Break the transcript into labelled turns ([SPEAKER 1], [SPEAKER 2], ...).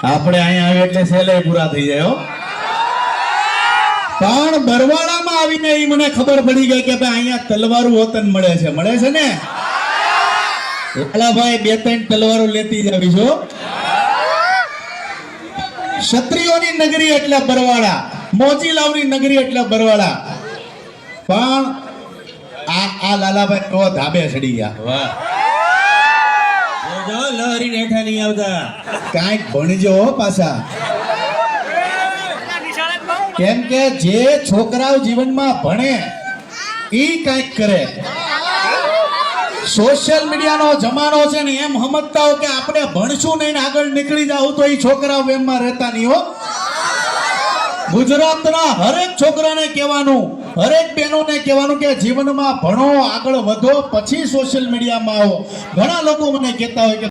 [SPEAKER 1] આપણે અહીંયા આવે એટલે સેલે પૂરા થઈ જાય હો. પણ બરવાળામાં આવીને એ મને ખબર પડી ગઈ કે ભાઈ અહીંયા તલવારું વતન મળે છે ને. લાલાભાઈ 2-3 તલવારો લેતી જાવી છો. ક્ષત્રિયોની નગરી એટલે બરવાળા, મોજીલાવની નગરી એટલે બરવાળા. પણ આ લાલાભાઈ તો ધાબે ચડી ગયા.
[SPEAKER 2] વાહ જો લહરી નેઠા નહીં આવતા.
[SPEAKER 1] કાંઈક ભણજો હો પાછા. કેમ કે જે છોકરાઓ જીવનમાં ભણે ઈ કાંઈક કરે. સોશિયલ મીડિયાનો જમાનો છે ને એમ સમજતા હો કે આપણે ભણશું નહીં ને આગળ નીકળી જાવ તો એ છોકરાઓ એમમાં રહેતા નહીં હો. ગુજરાતના હરેક છોકરાને કહેવાનું, હરેક બહેનોને કહેવાનું કે જીવનમાં ભણો, આગળ વધો, પછી સોશિયલ મીડિયામાં આવો. ઘણા લોકો મને કહેતા હોય કે